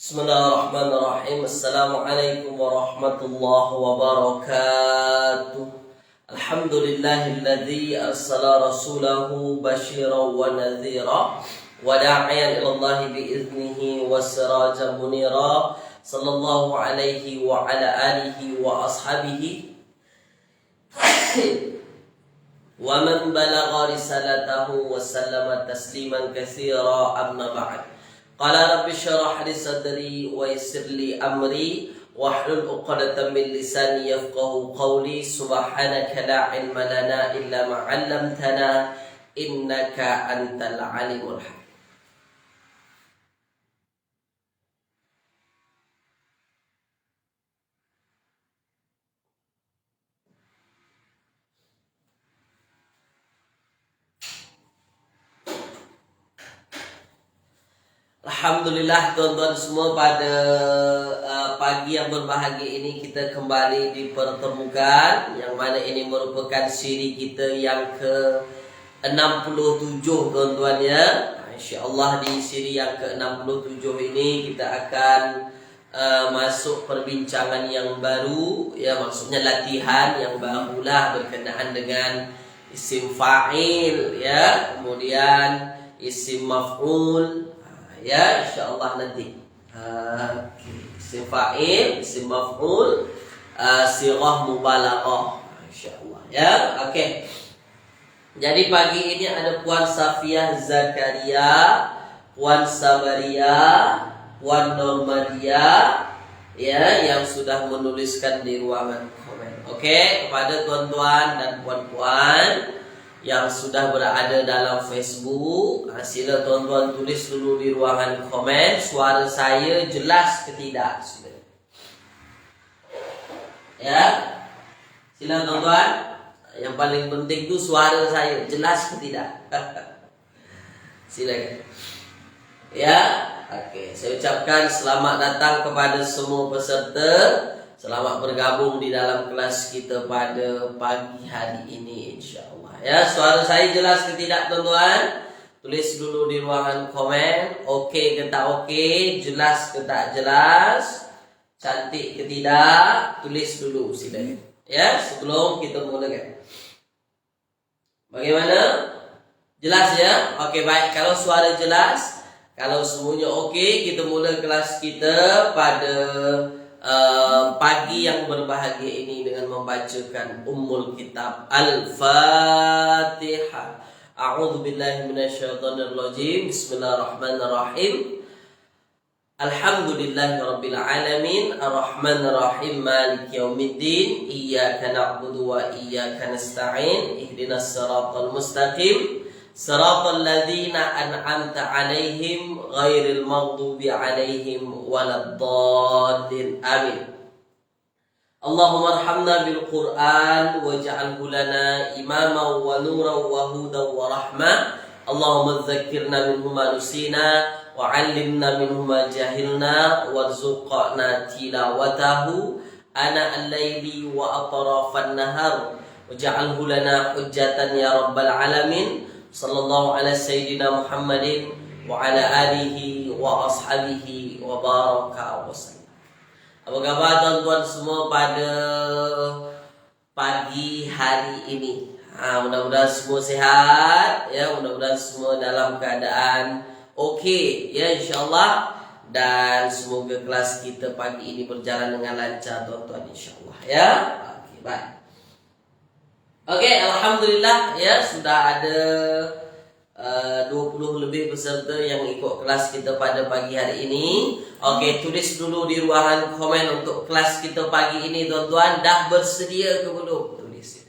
Bismillahirrahmanirrahim. Assalamualaikum warahmatullahi wabarakatuh. Alhamdulillahilladzi arsala rasulahu basyiran wa nadhira wa da'iyan ila Allah biiznihi wa sirajan munira. Sallallahu alaihi wa ala alihi wa ashabihi wa man balagha risalatahu wa sallama tasliman katsira, amma ba'd. Qala rabbi syrah li sadri wa yassir li amri wahlul 'uqdatam min lisani yafqahu qawli. Subhanaka la ilma lana illa ma 'allamtana innaka antal alimul hakim. Alhamdulillah tuan-tuan semua, pada pagi yang berbahagia ini kita kembali dipertemukan, yang mana ini merupakan siri kita yang ke-67 tuan-tuan ya. InsyaAllah di siri yang ke-67 ini kita akan masuk perbincangan yang baru ya, maksudnya latihan yang barulah berkenaan dengan isim fa'il ya, kemudian isim maf'ul ya, insyaallah nanti. Isim fa'il, isim maf'ul, sighah mubalaghah, insyaallah ya. Oke. Jadi pagi ini ada Puan Safiah Zakaria, Puan Sabaria, Puan Normadia ya, yang sudah menuliskan di ruangan komen. Oke, kepada tuan-tuan dan puan-puan yang sudah berada dalam Facebook, sila tuan-tuan tulis dulu di ruangan komen, suara saya jelas ke tidak? Ya, sila tuan-tuan. Yang paling penting tu suara saya jelas ke tidak? Silakan. Ya, oke. Saya ucapkan selamat datang kepada semua peserta. Selamat bergabung di dalam kelas kita pada pagi hari ini, insyaAllah. Ya, suara saya jelas ke tidak tuan-tuan? Tulis dulu di ruangan komen. Okey ke tak okey? Jelas ke tak jelas? Cantik ke tidak? Tulis dulu silakan. Ya, sebelum kita mulakan. Bagaimana? Jelas ya? Okey, baik. Kalau suara jelas, kalau semuanya okey, kita mula kelas kita pada pagi yang berbahagia ini dengan membacakan Ummul Kitab Al-Fatihah. A'udzu billahi minasyaitonir rajim. Bismillahirrahmanirrahim. Alhamdulillahirabbil alamin, arrahmanir rahim, maliki yaumiddin, iyyaka na'budu wa iyyaka nasta'in, ihdinas siratal mustaqim, siratal ladzina an'amta 'alaihim ghairil maghdubi 'alaihim waladdallin. Amin. Allahumma arhamna bil Qur'an waj'alhu lana imaman wa nuran wa hudan wa rahmah. Allahumma dzakkirna minhu ma nusina wa 'allimna minhu ma jahilna warzuqna tilawatahu ana al-laili wa atrafan nahar waj'alhu lana hujjatan ya rabbal alamin. Sallallahu ala sayyidina Muhammadin wa ala alihi wa ashabihi wa baraka wa sallam. Apa khabar tuan-tuan semua pada pagi hari ini? Mudah-mudahan semua sehat ya, mudah-mudahan semua dalam keadaan okey ya, insyaallah, dan semoga kelas kita pagi ini berjalan dengan lancar tuan-tuan, insyaallah ya. Okey, baik. Okey, alhamdulillah ya, sudah ada 20 lebih peserta yang ikut kelas kita pada pagi hari ini. Okey, tulis dulu di ruangan komen untuk kelas kita pagi ini tuan-tuan. Dah bersedia ke belum? Tulis.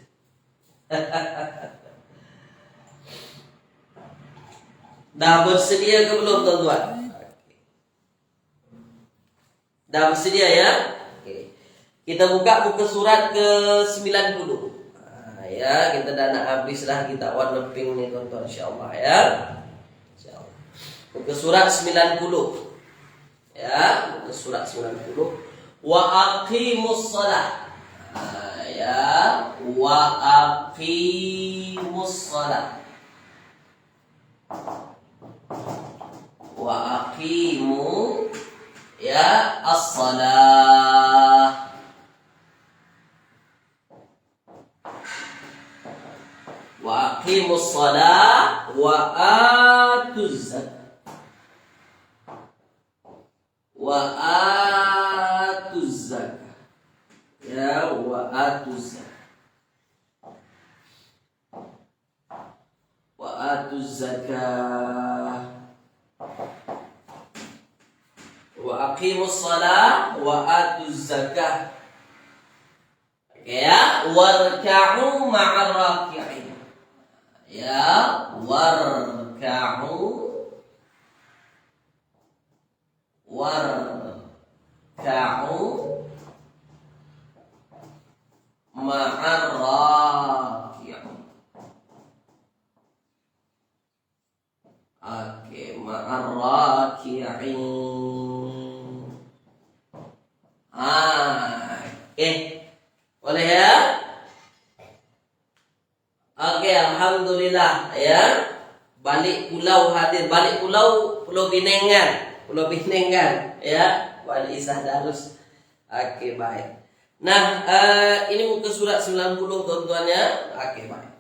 Dah bersedia ke belum tuan-tuan? Dah bersedia ya? Okey. Kita buka muka surat ke-90. Ya, kita dah nak habis dah kita warna pink ni tuan-tuan, insyaAllah ya. InsyaAllah. Muka surat 90. Ya, muka surat 90. Wa aqimus salat. Ya, wa aqimus salat. Wa aqimu ya Ya, as-salah. Wa aqimus salah wa atuz zakah. Wa atuz zakah. Ya, wa atuz zakah. Wa atuz zakah. Wa aqimus salah wa atuz zakah. Ya, warka'u ma'ar raki'in. Ya, warka'u ma'ar raki'in. Oke, ma'ar raki'in. Boleh ya? Oke, alhamdulillah ya. Balik pulau hadir, balik Pulau Binengan, ya. Wali Isah Darus. Oke, baik. Nah, ini muka surat 90 tuan-tuan ya. Oke, baik.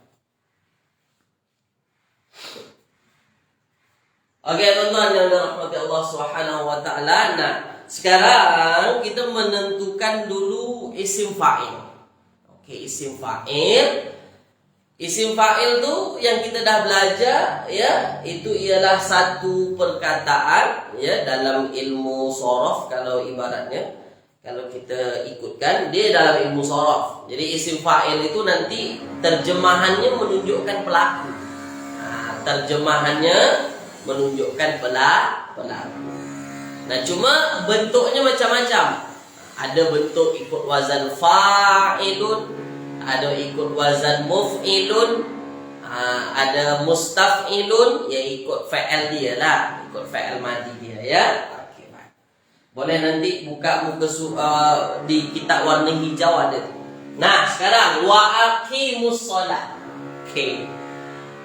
Oke, tuan-tuan yang dirahmati Allah Subhanahu wa taala. Nah, sekarang kita menentukan dulu isim fa'il. Oke, isim fa'il. Isim fa'il tuh yang kita dah belajar ya, itu ialah satu perkataan ya dalam ilmu shorof. Kalau ibaratnya kalau kita ikutkan dia dalam ilmu shorof. Jadi isim fa'il itu nanti terjemahannya menunjukkan pelaku. Nah, terjemahannya menunjukkan pelaku. Nah, cuma bentuknya macam-macam. Ada bentuk ikut wazan fa'ilun, ada ikut wazan muf'ilun, ada mustaf'ilun, ya ikut fa'il dia lah, ikut fa'il madi dia ya. Oke, baik. Boleh nanti buka muka di kitab warna hijau ada. Nah, sekarang wa aqimus shalah. Oke.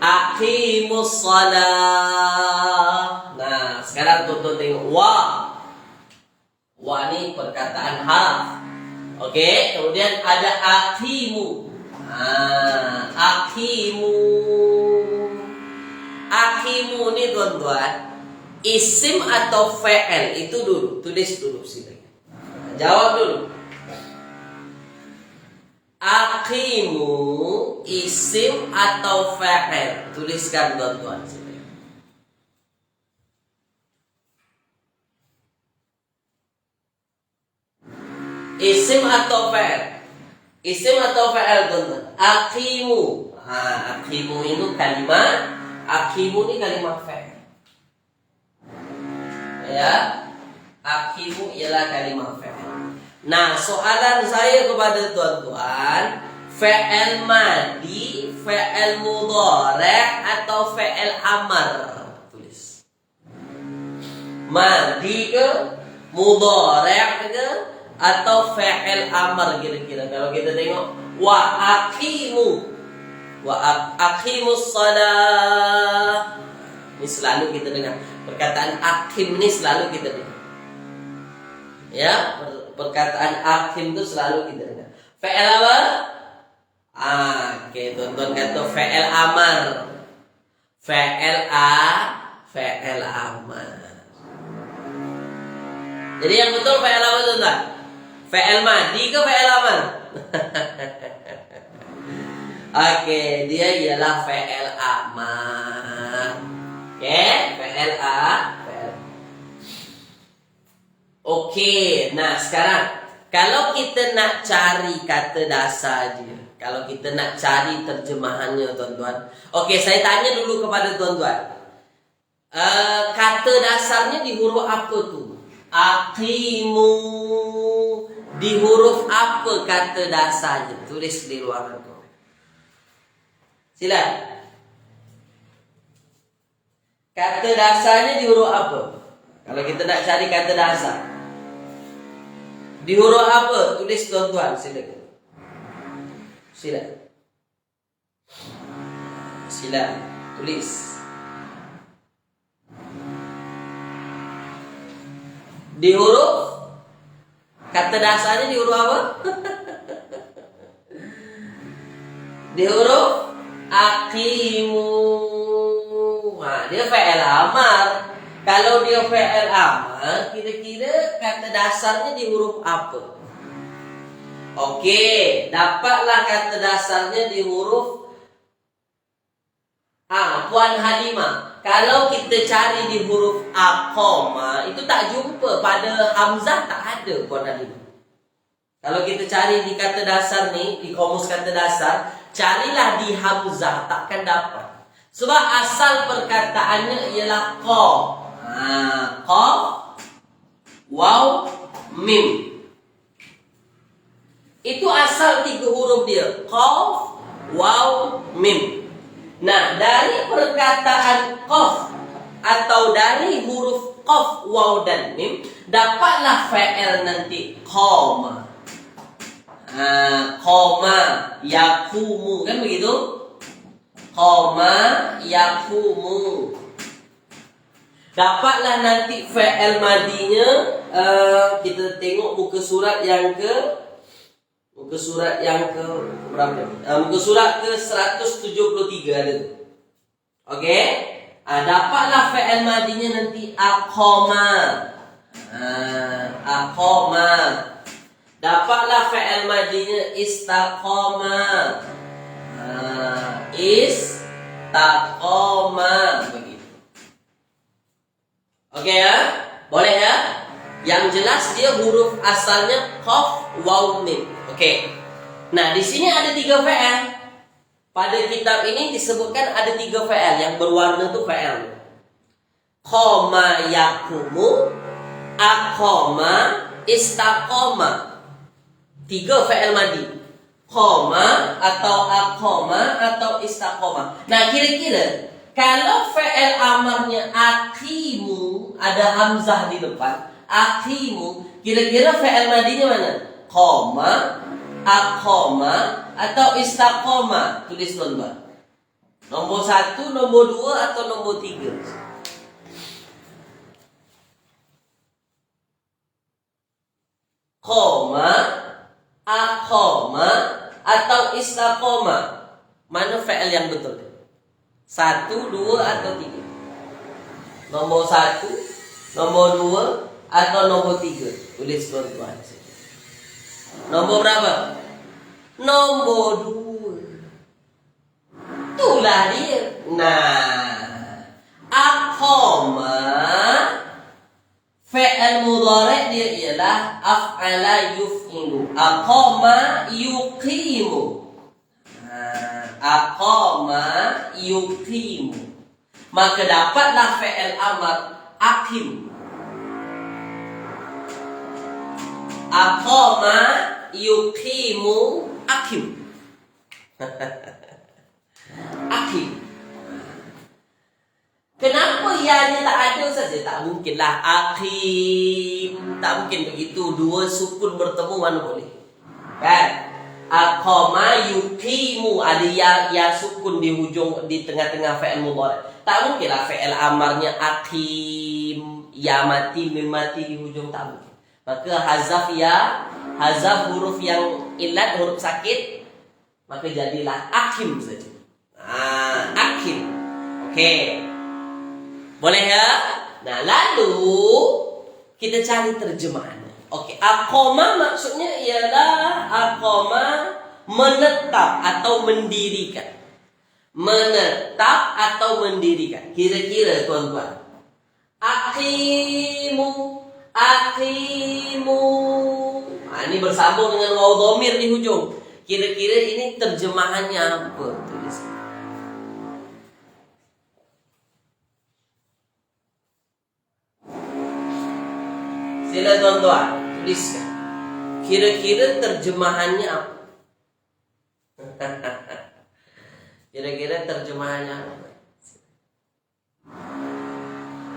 Aqimus shalah. Nah, sekarang tuan-tuan tengok wa. Wa ni perkataan haraf. Oke, kemudian ada aqimu. Aqimu ni tuan-tuan, isim atau fa'il itu dulu, tulis dulu sini. Jawab dulu. Aqimu isim atau fa'il? Tuliskan tuan-tuan sini. Isim atau fa'il? Isim atau fa'il tuan-tuan? Aqimu. Aqimu itu kalimat. Aqimu ini kalimat fa'il. Ya. Aqimu ialah kalimat fa'il. Nah, soalan saya kepada tuan-tuan, fa'il madi, fa'il mudhari' atau fa'il amar? Tulis. Madi ke, mudhari' ke, atau fa'il amar kira-kira. Kalau kita tengok wa aqimus shalah. Ini selalu kita dengar. Perkataan aqim ini selalu kita dengar. Ya, perkataan aqim itu selalu kita dengar. Fa'il apa? Oke, tuan-tuan kata fa'il amar. Fa'il amar. Jadi yang betul fa'il apa tuan-tuan? Fa'il madi ke fa'il amar? Oke, dia ialah fa'il amar. Oke, fa'il fa'il. Oke, nah sekarang kalau kita nak cari kata dasar dia, kalau kita nak cari terjemahannya tuan-tuan. Oke, saya tanya dulu kepada tuan-tuan. Kata dasarnya di huruf apa tu? Aqimu. Di huruf apa kata dasarnya? Tulis di ruangan tu. Sila. Kata dasarnya di huruf apa? Kalau kita nak cari kata dasar, di huruf apa? Tulis tuan-tuan. Sila. Tulis. Di huruf Kata dasarnya di huruf apa? Di huruf aqimu. Nah, dia fi'il amar. Kalau dia fi'il amar, kira-kira kata dasarnya di huruf apa? Oke, dapatlah kata dasarnya di huruf Puan Halimah. Kalau kita cari di huruf aqama, itu tak jumpa. Pada hamzah tak ada Puan Halimah. Kalau kita cari di kata dasar nih, di kamus kata dasar, carilah di hamzah, takkan dapat. Sebab asal perkataannya ialah qaf. Qaf, waw, mim. Itu asal 3 huruf dia. Qaf, waw, mim. Nah, dari perkataan qaf atau dari huruf qaf, waw, dan mim, dapatlah fa'il nanti qama. Qama yakumu, kan begitu? Qama yakumu. Dapatlah nanti fa'il madinya. Kita tengok muka surat yang ke berapa? Muka surat ke 173 ada tu. Okey? Dapatlah fa'il madinya nanti aqama. Aqama. Dapatlah fa'il madinya istaqama. Istaqama. Begitu. Okey ya? Boleh ya? Yang jelas dia huruf asalnya qaf, waw, mim. Okey. Nah, di sini ada 3 fa'il. Pada kitab ini disebutkan ada 3 fa'il yang berwarna tu fa'il. Qama yakumu, aqama, istaqama. 3 fa'il madi. Qama atau aqama atau istaqama. Nah, kira-kira kalau fa'il amarnya aqimu, ada hamzah di depan, aqimu, kira-kira fa'il madinya mana? Qama, aqama atau istaqama? Tulis tuan-tuan. Nombor 1, nombor 2 atau nombor 3? Qama, aqama atau istaqama? Mana fa'il yang betul? 1, 2 atau 3? Nombor 1, nombor 2 atau nombor 3? Tulis tuan-tuan. Nombor berapa? Nombor 2. Itulah dia. Nah, aqama fi'il mudhari' dia ialah af'ala yuf'ilu. Aqama yuqimu. Aqama yuqimu. Maka dapatlah fi'il amar aqim. Aqama yuqimu aqim. Aqim. Kenapa ianya tak ada saja? Tak mungkinlah aqim. Tak mungkin begitu. 2 sukun bertemu mana boleh? Kan? Aqama yuqimu, ada ya sukun di hujung, di tengah-tengah fa'il mudhari'. Tak mungkinlah fa'il amarnya aqim, ya mati, mim mati di hujung, tak mungkin. Maka hazaf ya, hazaf huruf yang ilat, huruf sakit, maka jadilah aqim saja. Aqim. Okey. Boleh ya? Nah, lalu kita cari terjemahannya. Okey, aqama maksudnya ialah aqama menetap atau mendirikan. Menetap atau mendirikan. Kira-kira tuan-tuan. Aqimu, aqimu. Ini bersambung dengan waw dhamir di hujung. Kira-kira ini terjemahannya apa? Tulis. Sila tuan-tuan, tuliskan. Kira-kira terjemahannya apa? Kira-kira terjemahannya apa?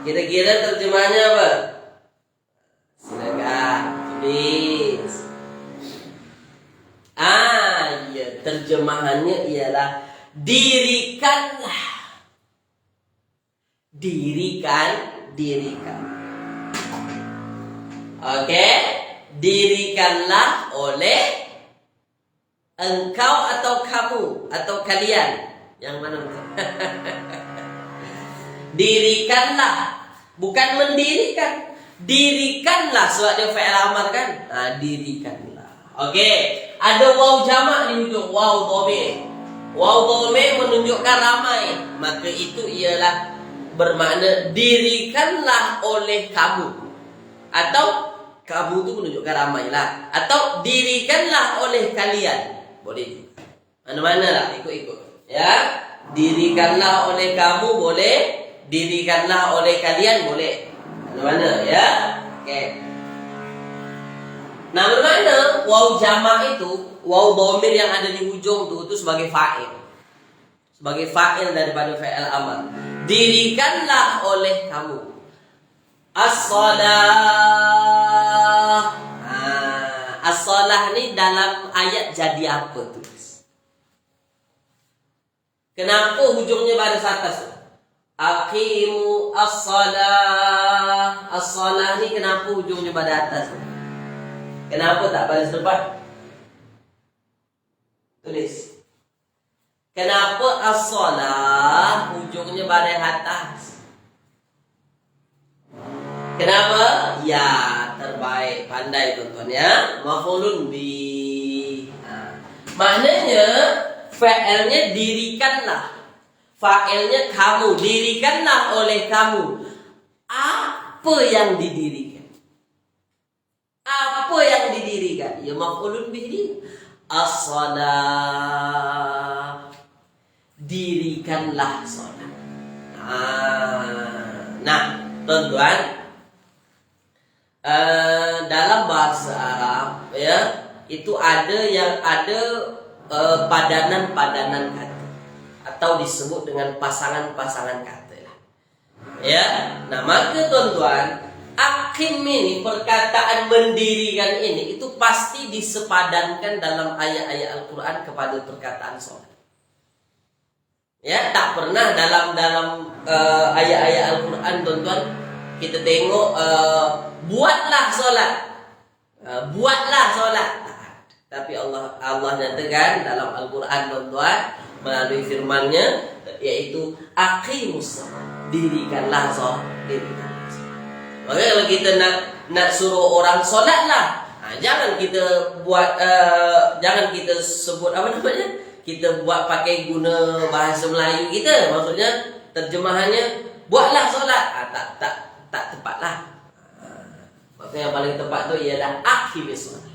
Kira-kira terjemahannya apa? Silakan tulis. Ya, terjemahannya ialah dirikanlah. Dirikan. Oke? Dirikanlah oleh engkau atau kamu atau kalian. Yang mana? Dirikanlah, bukan mendirikan. Dirikanlah, sebab dia fi'il amar kan? Dirikanlah. Oke, ada waw jamak di ujung, waw dhamir. Waw dhamir menunjukkan ramai, maka itu ialah bermakna dirikanlah oleh kamu. Atau kamu itu menunjukkan ramai lah. Atau dirikanlah oleh kalian. Boleh. Mana-mana lah, ikut-ikut. Ya, dirikanlah oleh kamu boleh, dirikanlah oleh kalian boleh. Mana-mana ya. Oke. Nah, bermakna waw jamak itu, waw dhamir yang ada di ujung itu sebagai fa'il. Sebagai fa'il daripada fi'il amar. Dirikanlah oleh kamu as-shalah. As-shalah ni dalam ayat jadi apa tu? Kenapa hujungnya baris atas? Aqimu as-shalah. As-shalah ni kenapa hujungnya pada atas? Kenapa tak baris depan? Tulis. Kenapa as-shalah hujungnya baris atas? Kenapa? Ya, terbaik. Pandai tuan-tuan ya. Maf'ulun bi. Maknanya fa'ilnya dirikanlah. Fa'ilnya kamu. Dirikanlah oleh kamu. Apa yang didirikan? Apa yang didirikan? Ya maf'ulun bihi. As-shalah. Dirikanlah salat. Nah, tuan-tuan, dalam bahasa Arab ya, itu ada yang ada padanan-padanan kata atau disebut dengan pasangan-pasangan kata lah. Ya, nah maka tuan-tuan, akim ini perkataan mendirikan ini itu pasti disepadankan dalam ayat-ayat Al-Quran kepada perkataan sholat. Ya, tak pernah dalam ayat-ayat Al-Quran tuan-tuan kita tengok buatlah sholat, buatlah sholat. Tapi Allah nyatakan dalam Al-Quran tuan-tuan melalui firman-Nya yaitu aqimus shalah, dirikanlah sholat, dirikanlah sholat. Maka kalau kita nak suruh orang sholatlah, jangan kita buat jangan kita sebut apa namanya? Kita buat pakai guna bahasa Melayu kita, maksudnya terjemahannya buatlah sholat. Tak tepatlah. Maka yang paling tepat tu ialah aqimus shalah.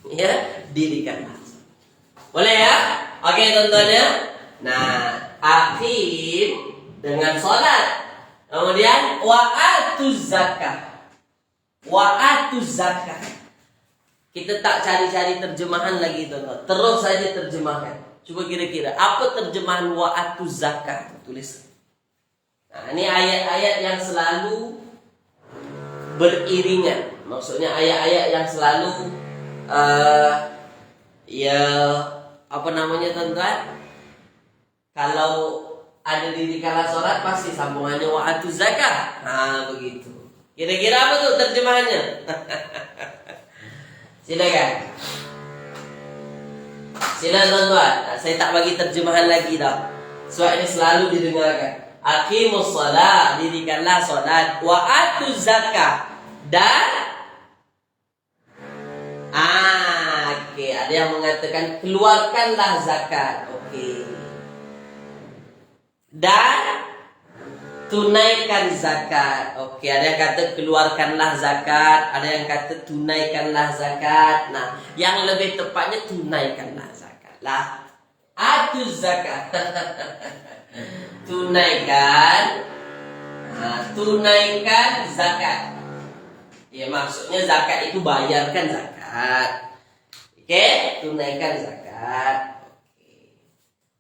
Ya, dirikanlah. Boleh ya? Okey tuan-tuan ya. Nah, aqim dengan solat. Kemudian wa'atuz zakah. Wa'atuz zakah. Kita tak cari-cari terjemahan lagi tuan-tuan. Terus saja terjemahkan. Cuba kira-kira apa terjemahan wa'atuz zakah? Tulis. Nah, ini ayat-ayat yang selalu beriringan. Maksudnya ayat-ayat yang selalu ya apa namanya tuan-tuan? Kalau ada dirikanlah sholat pasti sambungannya wa'atuz zakah. Begitu. Kira-kira apa tuh terjemahannya? Silakan. Silakan tuan-tuan. Saya tak bagi terjemahan lagi dah. Sebab ini selalu didengarkan. Aqimus shalah, dirikanlah sholat, wa'atuz zakah, dan okey, ada yang mengatakan keluarkanlah zakat. Okey. Dan tunaikan zakat. Okey, ada yang kata keluarkanlah zakat, ada yang kata tunaikanlah zakat. Nah, yang lebih tepatnya tunaikanlah zakat lah. Atuz zakat. Tunaikan. Tunaikan zakat. Ya, maksudnya zakat itu bayarkan zakat. Okey, tunaikan zakat. Okey.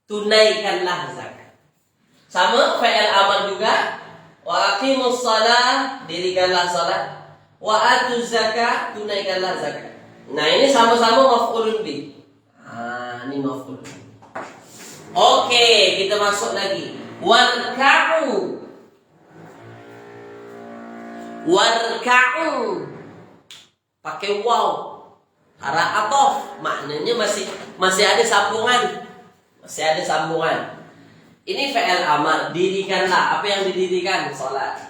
Tunaikanlah zakat. Sama fi'il amar juga. Wa aqimus shalah, dirikanlah salat. Wa atuz zakah, tunaikanlah zakat. Nah, ini sama-sama maf'ulun bih. Ini maf'ulun bih. Okey, kita masuk lagi. Warka'u. Warka'u. Pakai waw. Hara atof, maknanya masih ada sambungan. Masih ada sambungan. Ini fi'il amar, dirikanlah. Apa yang didirikan? Salat.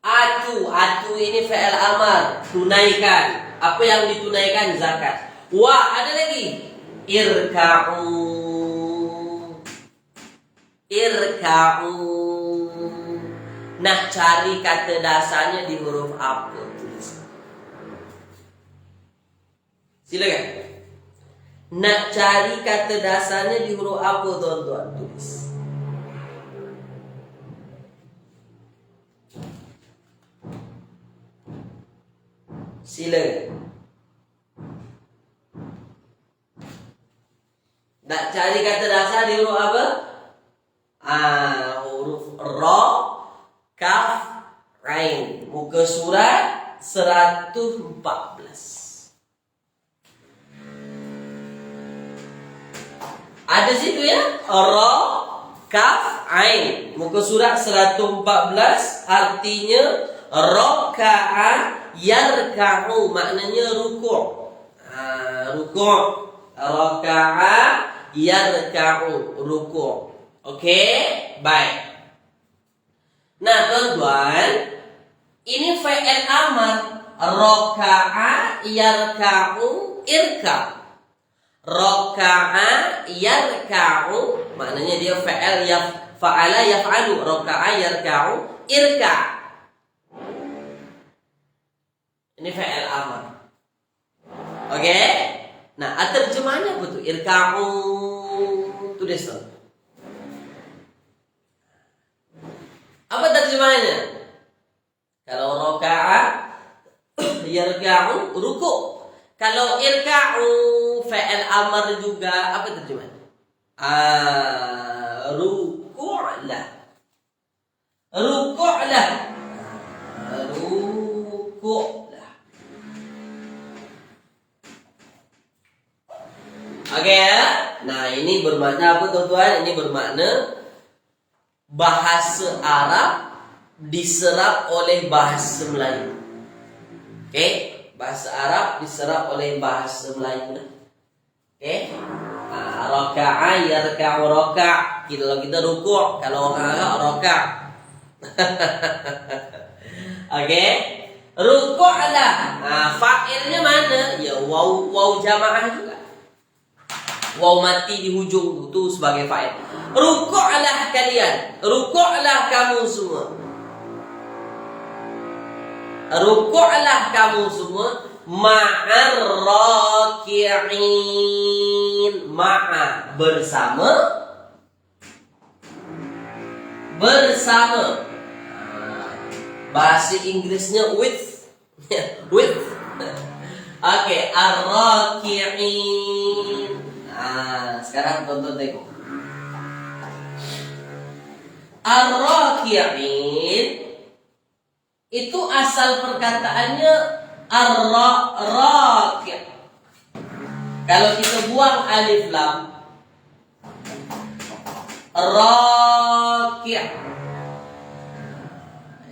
Atu ini fi'il amar, tunaikan. Apa yang ditunaikan? Zakat. Wa, ada lagi. Irka'u. Nah, cari kata dasarnya di huruf apa? Silakan. Nak cari kata dasarnya di huruf apa, tuan-tuan? Tulis. Silakan. Nak cari kata dasar di huruf apa? Huruf Ra, Kaf, Ain. Muka surat 114. Ada situ ya, Ra, Kaf, Ain. Muka surat 114, artinya Raka'a yarka'u, maknanya ruku'. Ruku'. Raka'a yarka'u, ruku'. Oke, baik. Nah, tuan-tuan, ini fi'il amar. Raka'a yarka'u irka'. Raka'a yarka'u, maknanya dia fa'al fa'ala yaf'alu. Raka'a yarka'u irka'. Ini fa'al amar. Oke? Nah, terjemahannya apa tuh? Irka'u. Tulis tuh. Apa terjemahannya? Kalau raka'a yarka'u ruku'. Kalau irka'u fa'il amar juga, apa terjemahannya? Ruku'lah. Ruku'lah. Ruku'lah. Oke ya? Nah, ini bermakna apa, tuan-tuan? Ini bermakna bahasa Arab diserap oleh bahasa Melayu. Oke? Bahasa Arab diserap oleh bahasa Melayu. Oke? Raka'a yarka'u raka'. Kalau kita ruku', kalau raka'. Oke? Ruku'lah. Fa'ilnya mana? Ya waw jamaah juga. Waw mati di hujung itu sebagai fa'il. Ruku'lah kalian. Ruku'lah kamu semua. Ruku'lah kamu semua ma'ar raki'in. Ma'a bersama. Bahasa Inggrisnya with. With. Oke, ar-raki'in. Sekarang tonton tengok. Ar-raki'in itu asal perkataannya ar-raki'. Kalau kita buang alif lam, raki'.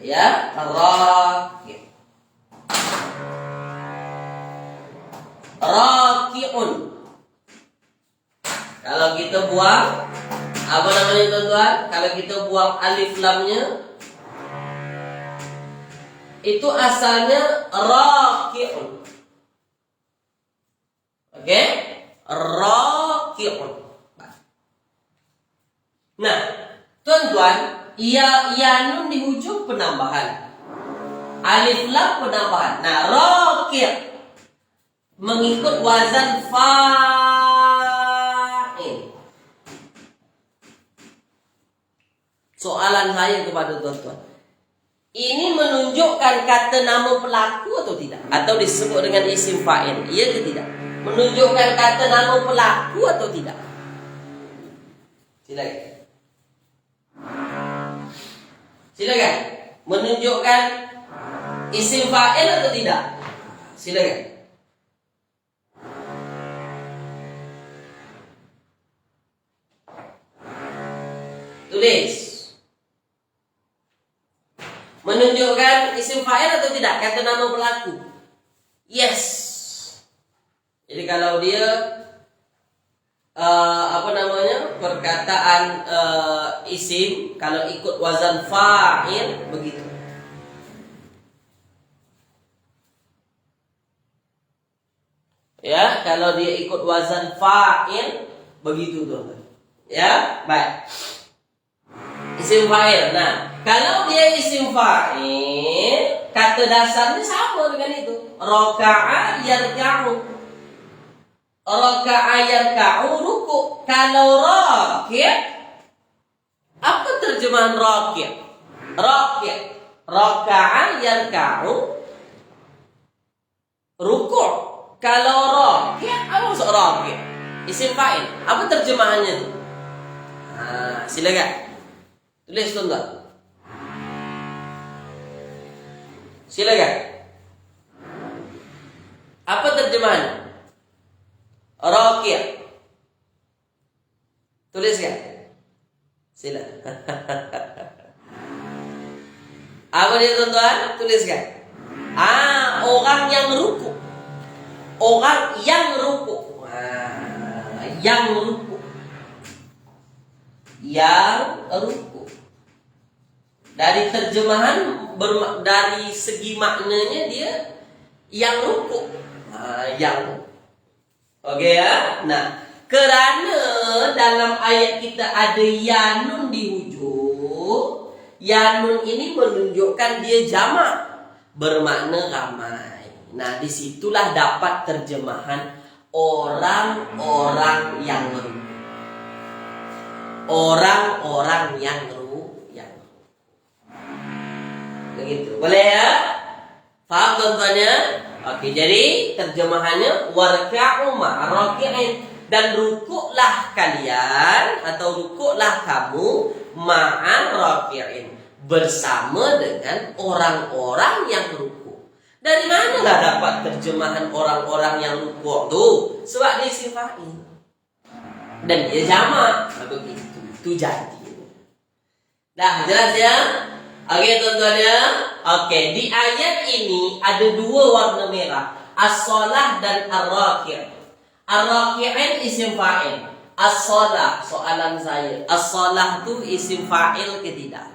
Ya, raki'. Raki'un. Kalau kita buang, apa namanya tuan-tuan? Kalau kita buang alif lamnya, itu asalnya raki'un. Oke? Raki'un. Nah, tuan-tuan, ya nun di ujung penambahan. Alif lam penambahan. Nah, raki' mengikut wazan fa'il. Soalan saya kepada tuan-tuan, ini menunjukkan kata nama pelaku atau tidak? Atau disebut dengan isim fa'il? Iya atau tidak? Menunjukkan kata nama pelaku atau tidak? Silakan. Silakan. Menunjukkan isim fa'il atau tidak? Silakan. Tulis. Menunjukkan isim fa'il atau tidak? Kata nama pelaku. Yes. Jadi kalau dia perkataan isim kalau ikut wazan fa'il begitu. Ya, kalau dia ikut wazan fa'il begitu tuh. Ya, baik. Isim fa'il. Nah, kalau dia isim fa'il, kata dasarnya sama dengan itu. Raka'a yarka'u. Raka'a yarka'u ruku'. Kalau raki', apa terjemahan raki'? Raki'. Raka'a yarka'u ruku'. Kalau raki', apa maksud raki'? Isim fa'il. Apa terjemahannya itu? Nah, silakan. Tulis tuan-tuan. Silakan. Apa terjemahannya? Raki'. Tuliskan. Silakan. Apa dia tuan-tuan? Tuliskan. Orang yang ruku. Orang yang ruku. Yang ruku. Yang ruku. Dari terjemahan dari segi maknanya dia yang ruku. Yang. Oke ya. Nah, kerana dalam ayat kita ada yanun di ujung, yanun ini menunjukkan dia jamak, bermakna ramai. Nah, disitulah dapat terjemahan orang-orang yang ruku. Orang-orang yang ruku. Begitu. Boleh ya? Faham tuan-tuannya? Oke, jadi terjemahannya warka'u ma'araki'in, dan rukuklah kalian atau rukuklah kamu ma'an raki'in, bersama dengan orang-orang yang ruku. Dari manalah dapat terjemahan orang-orang yang ruku tu? Sebab dia isim fa'il. Dan dia jamak. Begitu. Itu jadi. Dah jelas ya? Oke tuan-tuan ya. Oke, di ayat ini ada dua warna merah, as-shalah dan ar-raki'. Ar-raki'in isim fa'il. As-shalah, soalan saya, as-shalah tu isim fa'il ke tidak?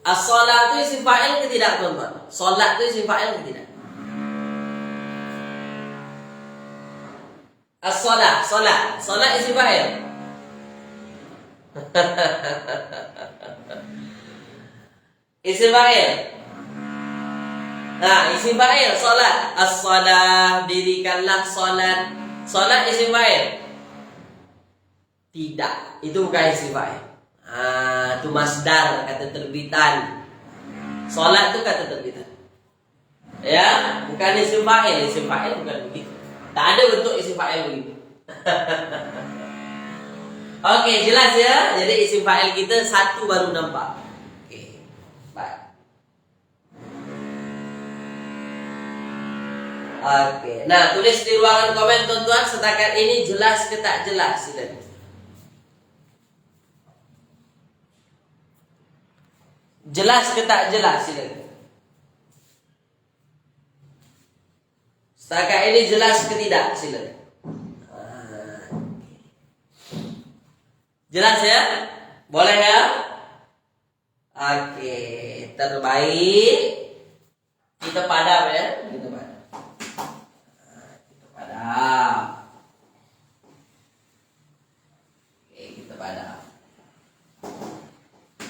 As-shalah tu isim fa'il ke tidak tuan-tuan? Solat tu isim fa'il ke tidak? As-shalah, solat isim fa'il. Isim fa'il. Nah, isim fa'il solat. As-shalah, dirikanlah solat. Solat isim fa'il. Tidak, itu bukan isim fa'il. Itu masdar, kata terbitan. Solat itu kata terbitan. Ya, bukan isim fa'il. Isim fa'il bukan begitu. Tak ada bentuk isim fa'il begitu. Oke, jelas ya. Jadi isim fa'il kita satu baru nampak. Oke, baik. Oke, nah tulis di ruangan komen tuan-tuan, setakat ini jelas ke tak jelas? Silakan. Jelas ke tak jelas? Silakan. Setakat ini jelas ke tidak? Silakan. Jelas ya? Boleh ya? Oke, terbaik. Kita padam ya. Kita padam. Kita padam. Oke, kita padam.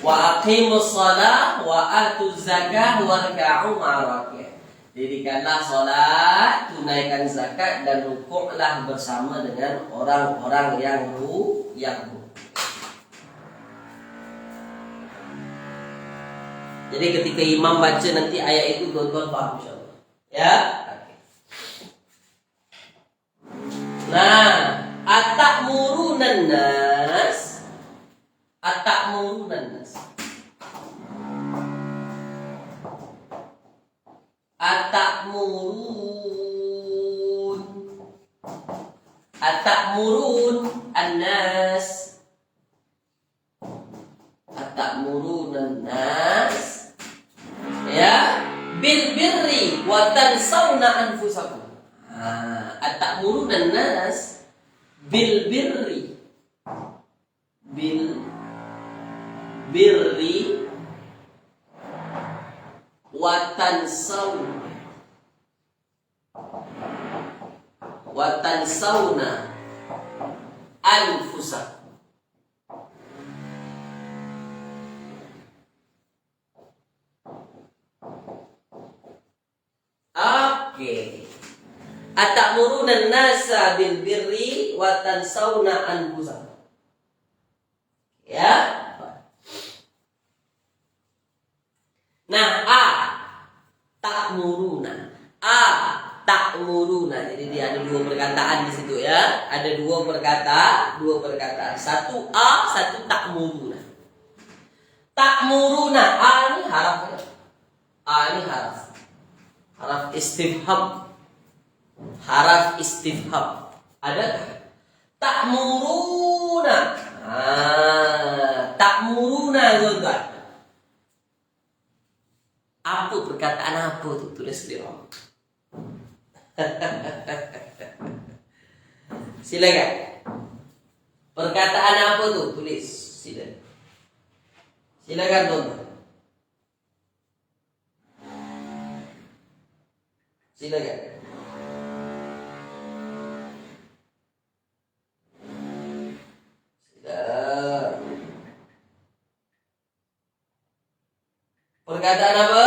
Wa aqimus shalah wa atuz zakah warka'u ma'araki'in. Dirikanlah salat, tunaikan zakat, dan rukuklah bersama dengan orang-orang yang rukuk. Jadi ketika imam baca nanti ayat itu tuan-tuan faham insyaAllah. Ya? Okay. Nah, at-ta'murunan nas. At-ta'murunan nas. At-ta'murun. At-ta'murun an-nas. At-ta'murun an-nas. Ya, bil birri wa tansawna anfusakum. Atamuruna nas bil birri wa tansawna anfusakum. Oke. Atamuruna nasa bil birri wa tansawna anfusakum. Ya. Nah, ta'muruna. Jadi dia ada dua perkataan di situ ya. Ada dua perkataan. Satu satu ta'muruna. Ta'muruna, ini haraf ya. Ini haraf. Haraf istifham. Ada ta'muruna. Ta'muruna tuan-tuan. Apa perkataan apa tuh? Tulis di bawah. Silakan. Perkataan apa tuh? Tulis. Silakan tuan-tuan. Silakan. Perkataan apa?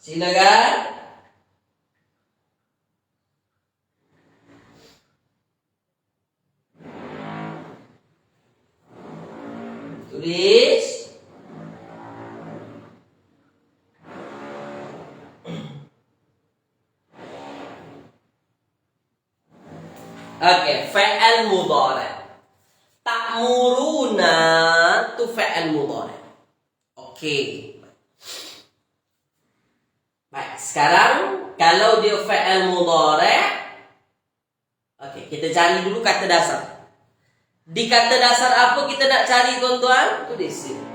Silakan. Tulis. Oke, fi'il mudhari'. Ta'muruna itu fi'il mudhari'. Oke. Baik, sekarang kalau dia fi'il mudhari', oke, kita cari dulu kata dasar. Di kata dasar apa kita nak cari tuan-tuan? Tulis sini.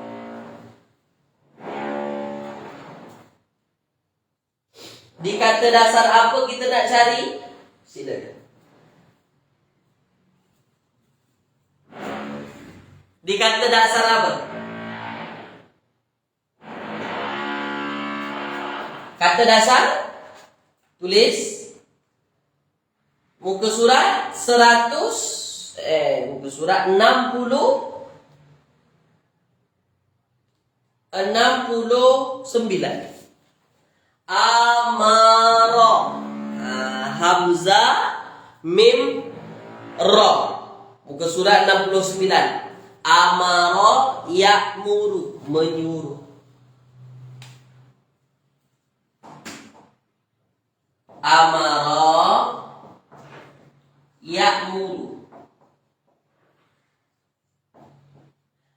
Di kata dasar apa kita nak cari? Silakan. Di kata dasar apa? Kata dasar, tulis muka surat 69. Amara, hamzah mim ra. Muka surat 69. Amara ya'muru, menyuruh. Amara ya'muru,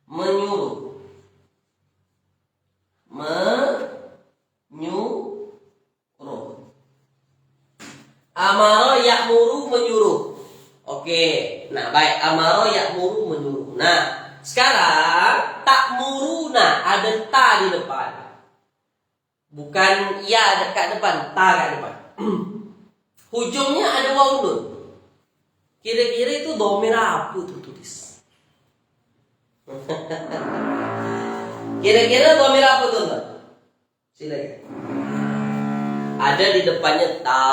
menyuruh. Amara ya'muru, menyuruh. Oke. Nah, baik, amara ya'muru, menyuruh. Nah, sekarang ta'muruna ada ta di depan. Bukan ya dekat depan, ta kat depan. Hujungnya ada waw nun. Kira-kira itu dhamir apa tuh tulis? Kira-kira dhamir apa tuh? Silakan. Ada di depannya ta,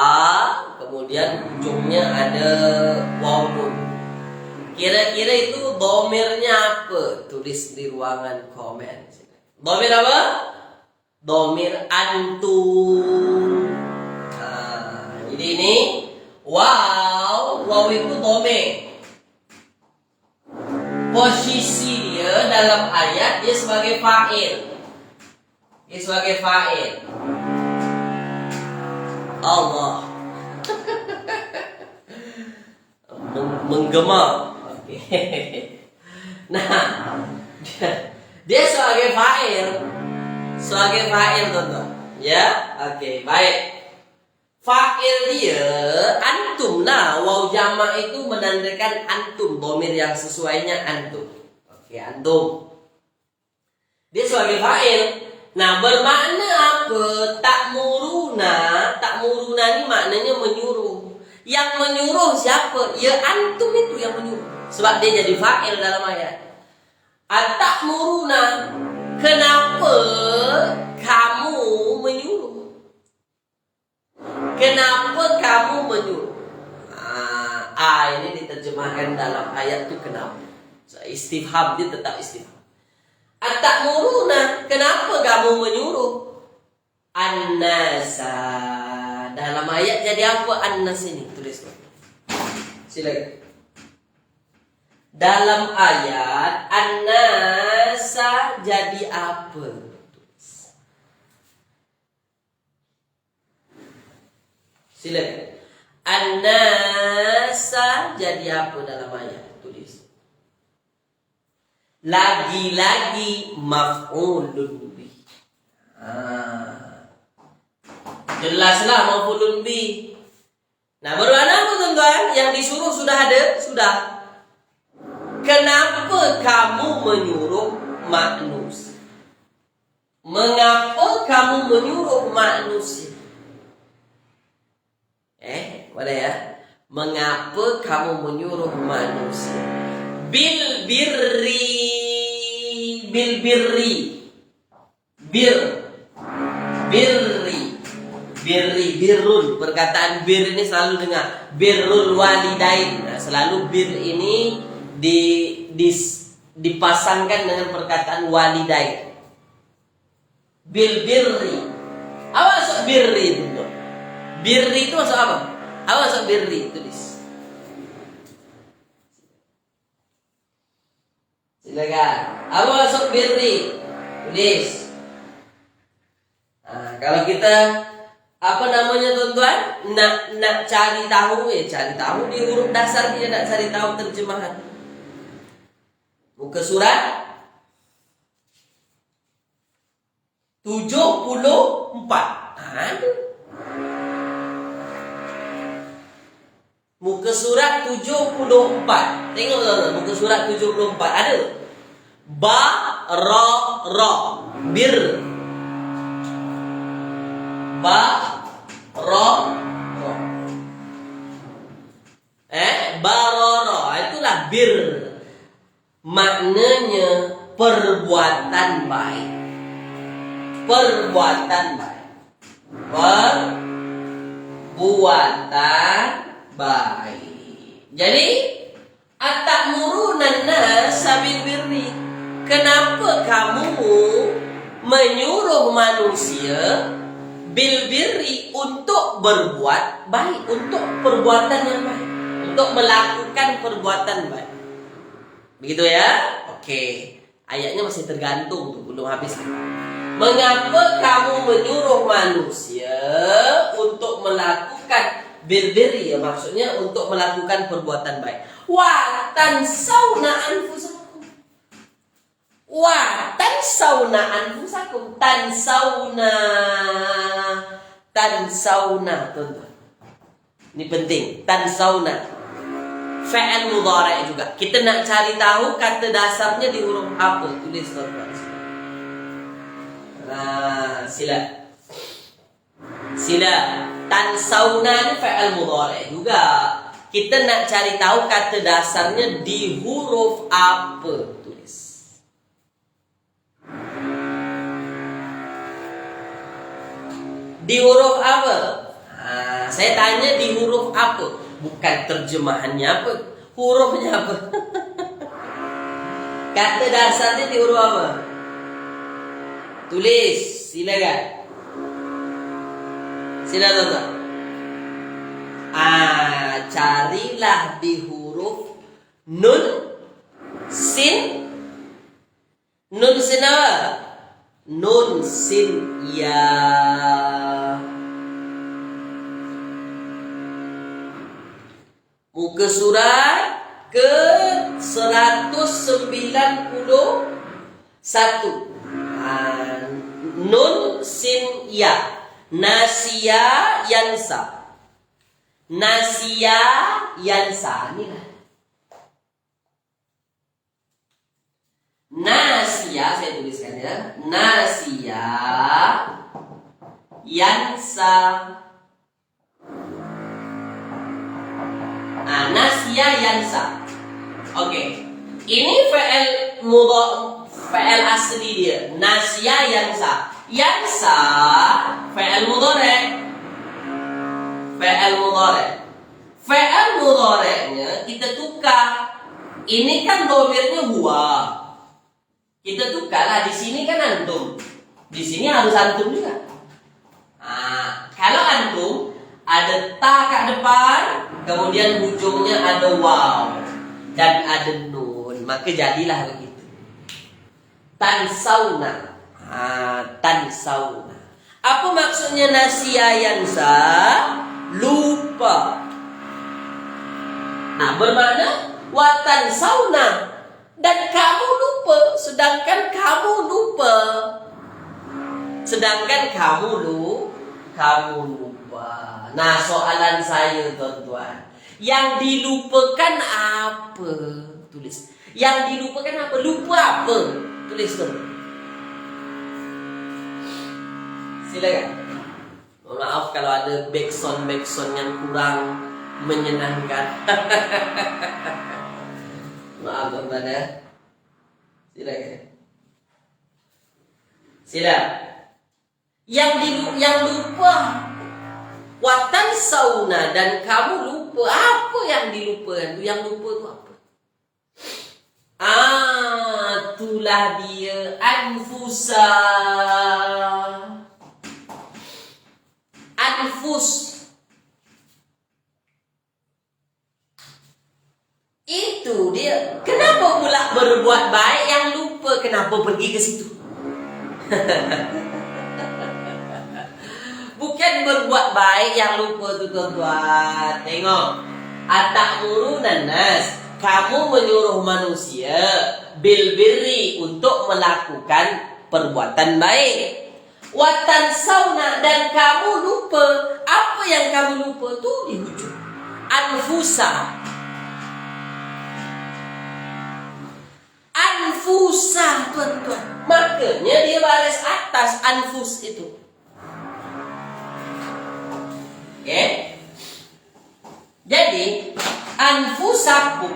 kemudian ujungnya ada waw nun. Kira-kira itu dhamirnya apa? Tulis di ruangan komen. Dhamir apa? Dhamir antum. Jadi ini wow itu dhamir. Posisi dia dalam ayat dia sebagai fa'il. Allah. Menggema. Oke. Nah, dia sebagai fa'il. Teman-teman. Ya, oke, baik. Fa'il dia antum. Nah, waw jamak itu menandakan antum, dhamir yang sesuainya antum. Oke, antum. Dia sebagai fa'il. Nah, bermakna Kenapa tak muruna ni maknanya menyuruh. Yang menyuruh siapa? Ya antum itu yang menyuruh. Sebab dia jadi fa'il dalam ayat. Tak muruna. Kenapa kamu menyuruh? Kenapa kamu menyuruh? Ini diterjemahkan dalam ayat tu kenapa? Istifham dia tetap istifham. Tak muruna. Kenapa kamu menyuruh? An-nasa. Dalam ayat jadi apa an-nas ini? Tulis. Silakan. Dalam ayat an-nasa jadi apa? Silakan. An-nasa jadi apa dalam ayat? Tulis. Lagi-lagi maf'ulun bih. Jelaslah maf'ulun bih. Nah, bermakna apa tuan-tuan? Yang disuruh sudah ada? Sudah. Kenapa kamu menyuruh manusia? Mengapa kamu menyuruh manusia? Boleh ya? Mengapa kamu menyuruh manusia? Bil birri. Birrun. Perkataan bir ini selalu dengar. Birrul walidain. Nah, selalu bir ini dipasangkan dengan perkataan walidain. Bil birri. Apa maksud birri itu? Birri itu maksud apa? Apa maksud birri? Tulis. Silakan. Apa maksud birri? Tulis. Nah, kalau kita apa namanya tuan-tuan? Nak cari tahu cari tahu di huruf dasar, dia nak cari tahu terjemahan. Muka surat 74. Muka surat 74. Tengok tuan-tuan, muka surat 74 ada. Ba ra ra bir. Ba ra ra. Barara itulah bir. Maknanya perbuatan baik. Perbuatan baik. Perbuatan baik. Jadi atamuruna nasa bil birri. Kenapa kamu menyuruh manusia bil birri untuk berbuat baik, untuk perbuatan yang baik, untuk melakukan perbuatan baik. Begitu ya? Oke. Ayatnya masih tergantung tuh, belum habis. Mengapa kamu menyuruh manusia untuk melakukan birri, ya maksudnya untuk melakukan perbuatan baik. Wa tansawna anfusakum. Wa tansawna anfusakum. Tansawna tuan-tuan. Ini penting, tansawna. Fa'al mudhari' juga. Kita nak cari tahu kata dasarnya di huruf apa. Tulis tuan-tuan. Nah, sila. Tansawna ni fa'al mudhari' juga. Kita nak cari tahu kata dasarnya di huruf apa. Tulis. Di huruf apa? Saya tanya di huruf apa? Bukan terjemahannya apa, hurufnya apa. Kata dasarnya di huruf apa? Tulis, silakan. Silakan. Carilah di huruf nun, sin. Nun sin apa? Nun sin ya. Muka surat ke 191. Nun sin ya. Nasiya yansa. Nasiya yansa. Inilah. Nasiya, saya tuliskan ya. Nasiya yansa. Nasya yansa. Oke. Ini fi'il asli dia. Nasya yansa. Yansa fi'il mudhari'. Fi'il mudhari'. Fi'il mudhari'nya kita tukar. Ini kan domirnya huwa. Kita tukarlah, di sini kan antum. Di sini harus antum juga. Nah, kalau antum ada ta kat depan, kemudian ujungnya ada waw dan ada nun, maka jadilah begitu. Tansauna. Tansauna. Apa maksudnya nasiya yansa? Lupa. Nah, bermakna watan sauna, dan kamu lupa, sedangkan kamu lupa. Nah, soalan saya tuan-tuan, yang dilupakan apa? Tulis. Yang dilupakan apa? Lupa apa? Tulis tu. Silakan. Maaf kalau ada backsound yang kurang menyenangkan. Maaf tuan-tuan ya. Silakan. Yang lupa. Watan sauna, dan kamu lupa. Apa yang dilupakan? Yang lupa itu apa? Itulah dia anfusa. Anfus. Itu dia. Kenapa pula berbuat baik yang lupa? Kenapa pergi ke situ? Bukan berbuat baik yang lupa tu tuan-tuan. Tengok. Atamuruna nas. Kamu menyuruh manusia bil birri, untuk melakukan perbuatan baik. Watan sauna, dan kamu lupa. Apa yang kamu lupa tu di hujung. Anfusa. Anfusa tuan-tuan. Makanya dia baris atas anfus itu. Oke. Jadi anfusakum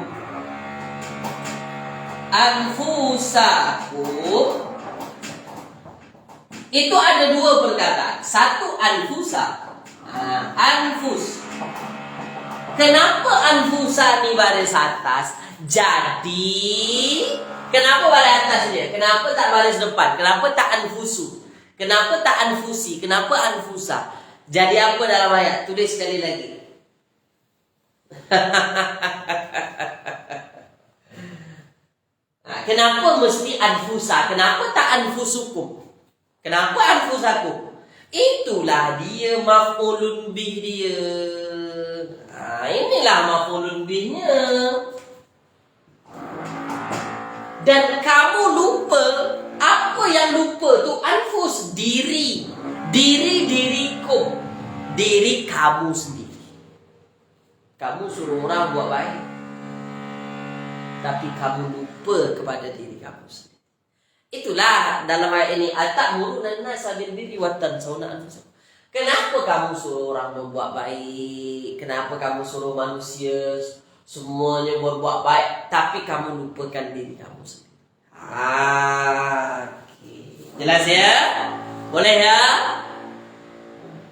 itu ada dua perkataan. Satu anfusa. Anfus. Kenapa anfusa ni baris atas? Jadi kenapa baris atas dia? Kenapa tak baris depan? Kenapa tak anfusu? Kenapa tak anfusi? Kenapa anfusa? Jadi apa dalam ayat? Tulis sekali lagi. Kenapa mesti anfusa? Kenapa tak anfusukum? Kenapa anfusakum? Itulah dia maf'ulun bih dia. Inilah maf'ulun bihnya. Dan kamu lupa. Apa yang lupa tu? Anfus, diri. Diriku. Diri kamu sendiri. Kamu suruh orang buat baik, tapi kamu lupa kepada diri kamu sendiri. Itulah dalam ayat ini, atamuruna an-nasa bil birri wa tansawna anfusakum. Kenapa kamu suruh orang membuat baik? Kenapa kamu suruh manusia semuanya berbuat baik, tapi kamu lupakan diri kamu sendiri? Okay. Jelas ya? Boleh ya?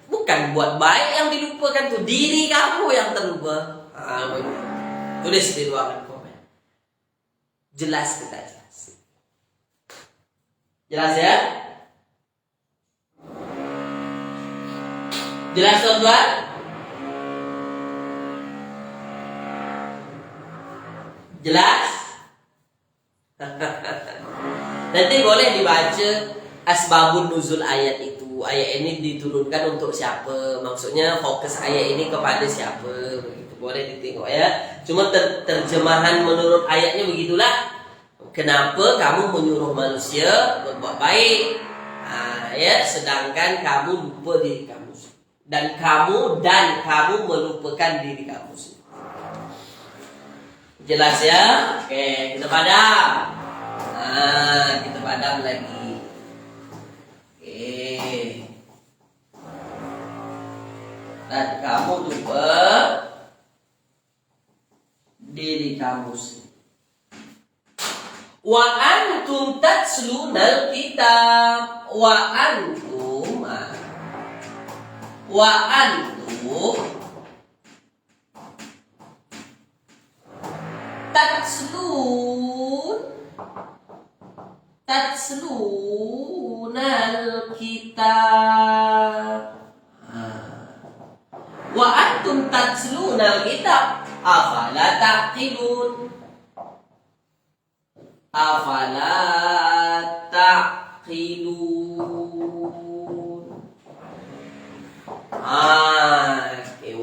Bukan buat baik yang dilupakan tu, diri kamu yang terlupa. Tulis di ruangan komen. Jelas kita jelas. Jelas ya? Jelas tuan-tuan? Jelas? Nanti boleh dibaca asbabun nuzul ayat itu. Ayat ini diturunkan untuk siapa? Maksudnya fokus ayat ini kepada siapa? Begitu, boleh ditengok ya. Cuma terjemahan menurut ayatnya begitulah. Kenapa kamu menyuruh manusia berbuat baik? Ya, sedangkan kamu lupa diri kamu. Dan kamu melupakan diri kamu sendiri. Jelas ya? Oke, kita padam. Kita padam lagi. Oke. kamu coba diri kamu sendiri. Wa antum tatslunal kitab. Wa antum tatslunal kitab. Wa antum tatslunal kitab. Afala taqilun. Afala taqilun.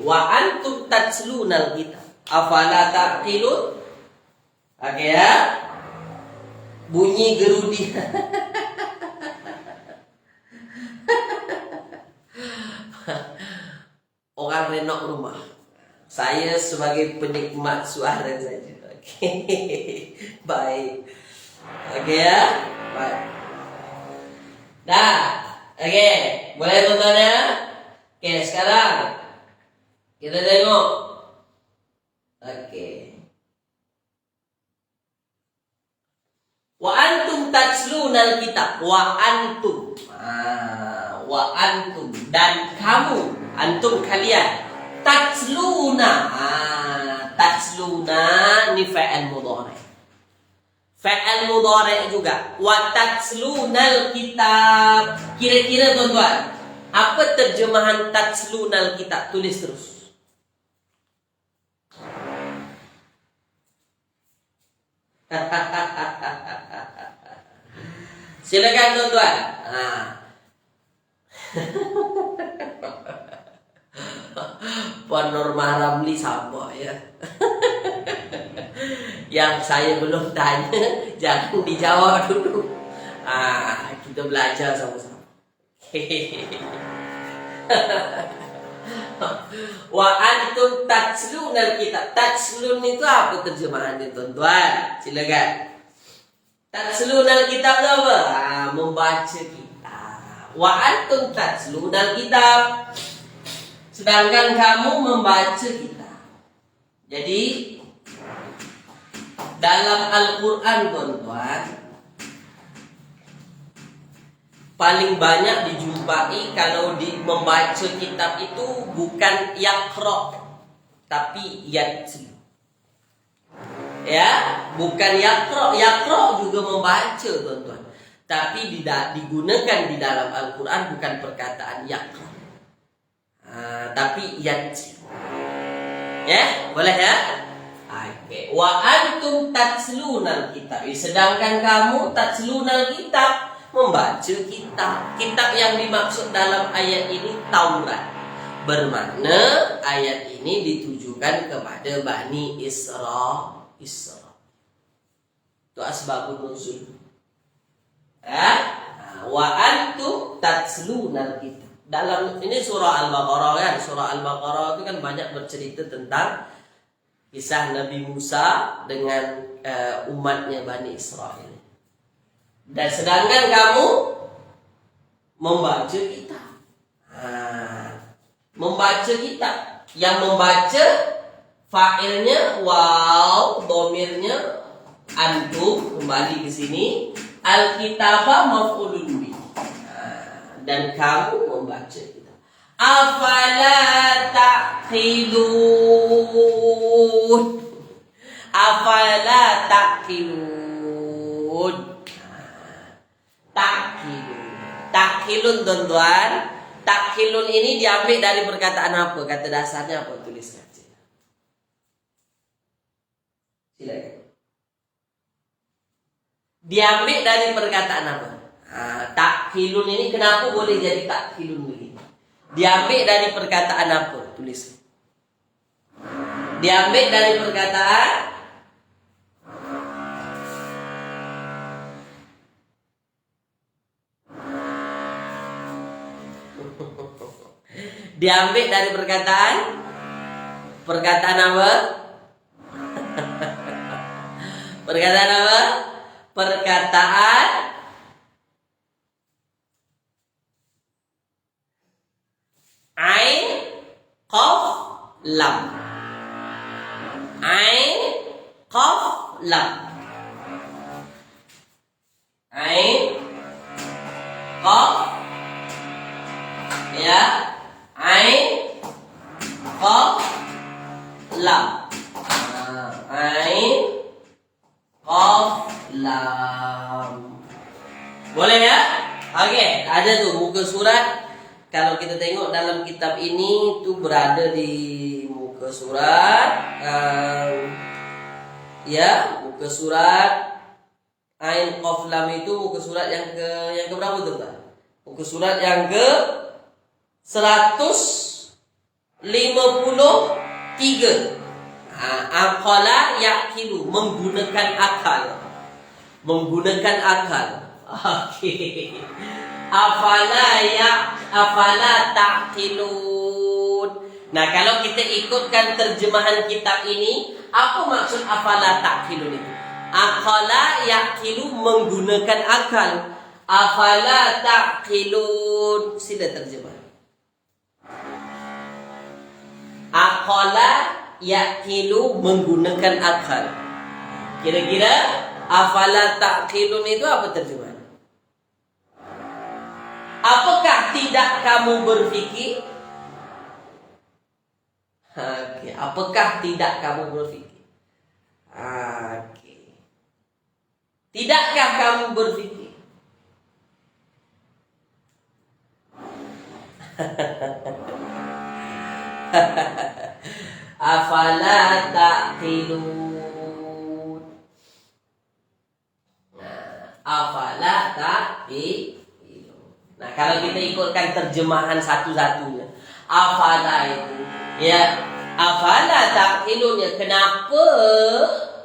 Wa antum tatslunal kitab. Afala taqilun. Oke ya. Bunyi gerudi. Orang renok rumah. Saya sebagai penikmat suara saja. Oke. Baik. Oke ya. Baik. Dah. Oke. Boleh tonton ya. Oke, sekarang kita tengok. Oke. Wa antum tatslunal kitab. Wa antum. Wa antum. Dan kamu. Antum kalian. Tatsluna. Tatsluna ni fa'al mudhari. Fa'al mudhari juga. Wa tatslunal kitab. Kira-kira tuan-tuan, apa terjemahan tatslunal kitab? Tulis terus. Silakan tuan-tuan. Puan Norma Ramli sama ya. Yang saya belum tanya jangan dijawab dulu. Kita belajar sama-sama. Wa antum tatslunal kitab. Tatslun itu apa terjemahannya tuan-tuan? Silakan. Tatslunal kitab itu apa? Membaca kitab. Wa antum tatslunal kitab. Sedangkan kamu membaca kitab. Jadi dalam Al-Quran tuan-tuan, paling banyak dijumpai kalau membaca kitab itu bukan yaqra, tapi yatlu. Ya, bukan yaqra. Yaqra juga membaca tuan-tuan, tapi digunakan di dalam Al-Quran bukan perkataan yaqra, tapi yatlu. Ya, boleh ya? Oke. Wa antum tatslunal kitab. Sedangkan kamu tatslunal kitab, membaca kitab. Kitab yang dimaksud dalam ayat ini Taurat. Bermakna ayat ini ditujukan kepada Bani Israil. Itu asbabun nuzul. Wa antum tatslunal kitab. Dalam ini surah Al-Baqarah kan. Surah Al-Baqarah itu kan banyak bercerita tentang kisah Nabi Musa dengan umatnya Bani Israil. Dan sedangkan kamu membaca kitab. Membaca kitab. Yang membaca fa'ilnya waw, domirnya antum, kembali ke sini. Al-kitaba maf'ulun bih. Dan kamu membaca kitab. Afala taqilun. Afala taqilun. Takhilun tuan-tuan. Takhilun ini diambil dari perkataan apa? Kata dasarnya apa? Tuliskan. Silakan. Diambil dari perkataan apa? Takhilun ini kenapa boleh jadi takhilun begini? Diambil dari perkataan apa? Tulis. Diambil dari perkataan diambil dari perkataan apa? Perkataan apa? Perkataan ain, qaf, lam. Ain, qaf, lam. Ain, qaf, ya. Ain, qaf, lam. Ain, qaf, lam. Boleh ya? Oke, ada tuh muka surat. Kalau kita tengok dalam kitab ini tuh berada di muka surat, ya, muka surat Ain Qaf Lam itu muka surat yang ke berapa tuh, Pak? Muka surat yang ke 153. Aqala yaqilu, menggunakan akal. Menggunakan akal. Oke. Afala taqilun. Nah, kalau kita ikutkan terjemahan kitab ini, apa maksud afala taqilun itu? Aqala yaqilu, menggunakan akal. Afala taqilun, sila terjemah. Aqala yaqilu, menggunakan akal. Kira-kira afala taqilun itu apa terjemahan? Apakah tidak kamu berfikir? Oke, apakah tidak kamu berfikir? Oke. Tidakkah kamu berfikir? Afala taqilun. Afala taqilun. Nah, kalau kita ikutkan terjemahan satu-satunya, afala itu, ya, afala taqilun, ya, kenapa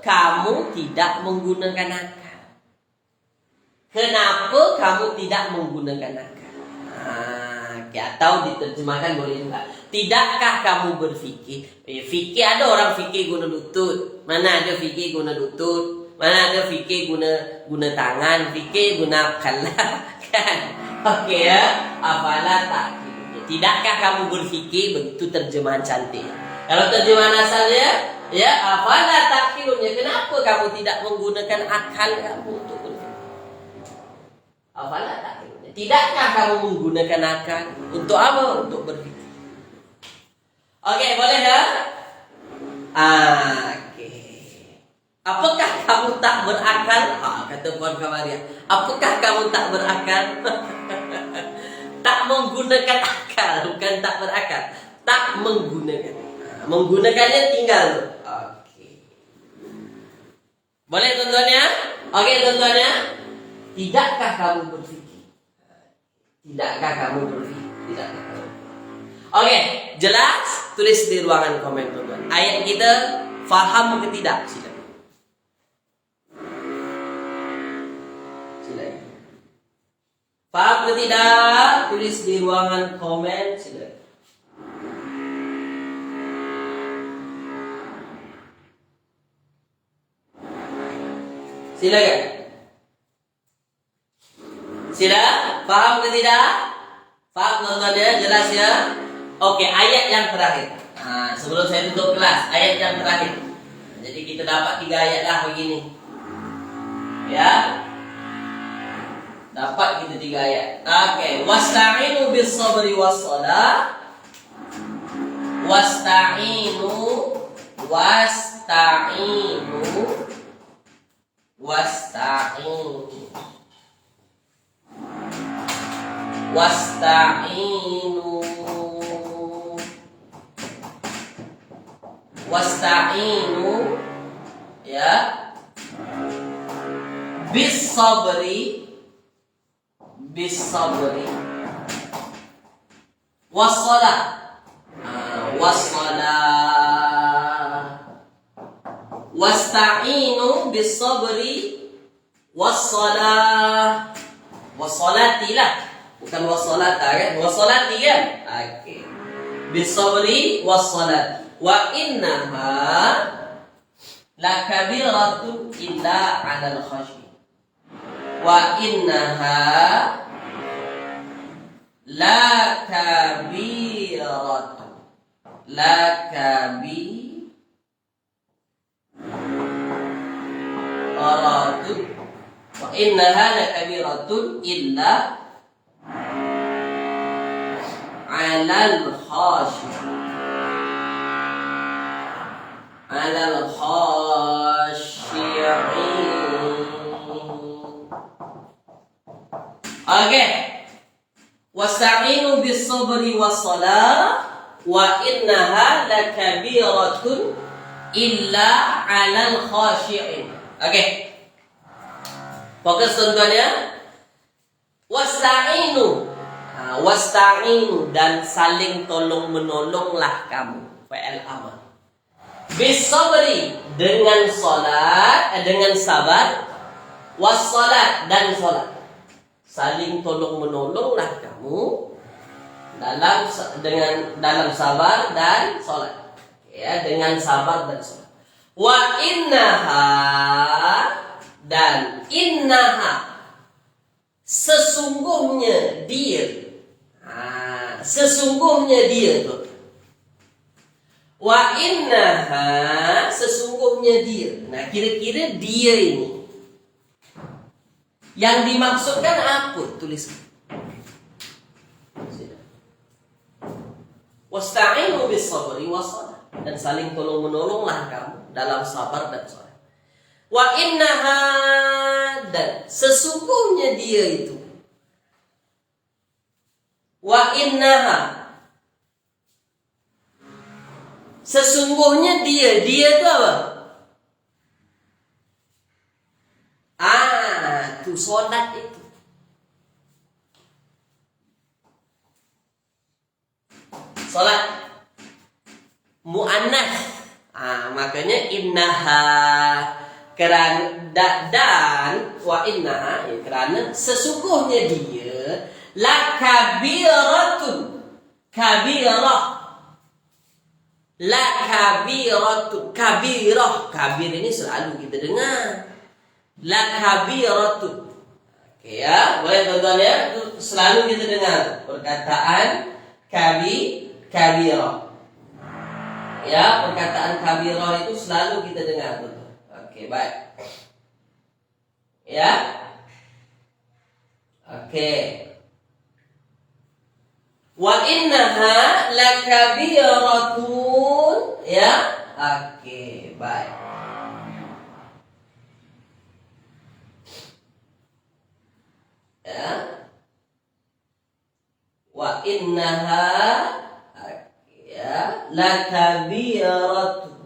kamu tidak menggunakan akal? Kenapa kamu tidak menggunakan akal? Atau diterjemahkan boleh juga, tidakkah kamu berfikir? Fikir, ada orang fikir guna lutut, mana ada fikir guna lutut, mana ada fikir guna tangan, fikir guna akal, kan? Oke, ya, afala taqilun. Tidakkah kamu berfikir? Begitu terjemahan cantik. Kalau terjemahan asalnya, ya, afala taqilun, ya, kenapa kamu tidak menggunakan akal kamu untuk berfikir? Afala taqilun. Tidakkah kamu menggunakan akal untuk apa? Untuk berfikir. Oke, boleh ya? Oke. Apakah kamu tak berakal? Kata Puan Kamaria. Apakah kamu tak berakal? Tak menggunakan akal, bukan tak berakal. Tak menggunakan. Menggunakannya tinggal. Oke. Boleh tuan-tuan ya? Oke tuan-tuan ya? Tidakkah kamu berfikir? Tidakkah kamu berfikir? Tidakkah kamu? Oke, jelas? Tulis di ruangan komen tuan-tuan. Ayat kita faham ke tidak? Silakan. Paham atau tidak? Tulis di ruangan komen. Silakan. Silakan. Sila, paham atau tidak? Paham teman-teman ya? Jelas ya? Oke, ayat yang terakhir. Sebelum saya tutup kelas, ayat yang terakhir. Jadi kita dapat 3 ayat lah begini. Ya. Dapat kita 3 ayat. Oke, wasta'inu bis sabri was shalah. Wasta'inu wasta'inu ya bis sabri wassalah wasta'inu bis sabri wassalah wassalatilah, bukan wassalata kan, wassalati kan. Oke, bis sabri wassalati wa innaha lakabiratun illa 'alal khasyi wa innaha lakabiratun wa innaha lakabiratun illa 'alal khashi'in. Oke. Wasta'inu bis sabri was salah wa innaha lakabiratun illa 'alal khashi'in. Oke. Fokus tuan-tuan ya. Wasta'inu. Wasta'inu dan saling tolong menolonglah kamu. Fi'il amr. Bis sabri dengan salat, dengan sabar, was salat dan salat. Saling tolong menolonglah kamu dalam sabar dan salat. Ya, dengan sabar dan salat. Wa innaha dan innaha sesungguhnya dia. Sesungguhnya dia tuh. Wa innaha sesungguhnya dia. Nah, kira-kira dia ini yang dimaksudkan apa? Tulis. Wasta'inu bis sabri was salat. Dan saling tolong menolonglah kamu dalam sabar dan salat. Wa innaha dan sesungguhnya dia itu. Wa innaha sesungguhnya dia itu apa? Itu solat itu. Solat muannats. Makanya innaha dan wa innaha ya, kerana sesungguhnya dia lakabiratun kabirah. Lakabiratun kabirah. Kabir ini selalu kita dengar. Lakabiratun. Oke ya, boleh tuan-tuan ya, itu selalu kita dengar perkataan kabirah. Ya, perkataan kabirah itu selalu kita dengar tuan-tuan. Oke, baik. Ya. Oke. Wa innaha lakabiratun ya. Oke, baik. Ya. Wa innaha ya lakabiratun.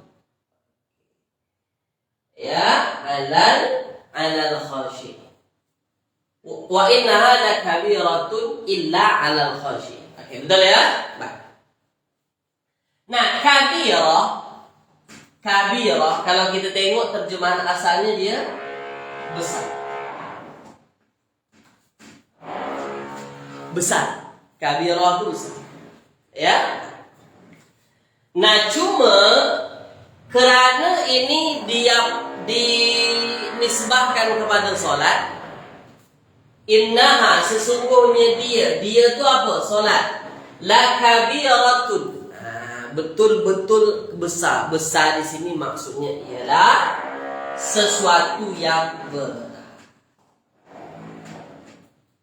Ya, alal khashi. Wa innaha lakabiratun illa alal khashi. Oke, betul ya? Baik. Nah, kabirah kalau kita tengok terjemahan asalnya dia besar. Besar. Kabirah itu besar. Ya. Nah, cuma kerana ini dia dinisbahkan kepada solat, innaha sesungguhnya dia itu apa? Solat. Lakabiratun. Betul-betul besar. Besar di sini maksudnya ialah sesuatu yang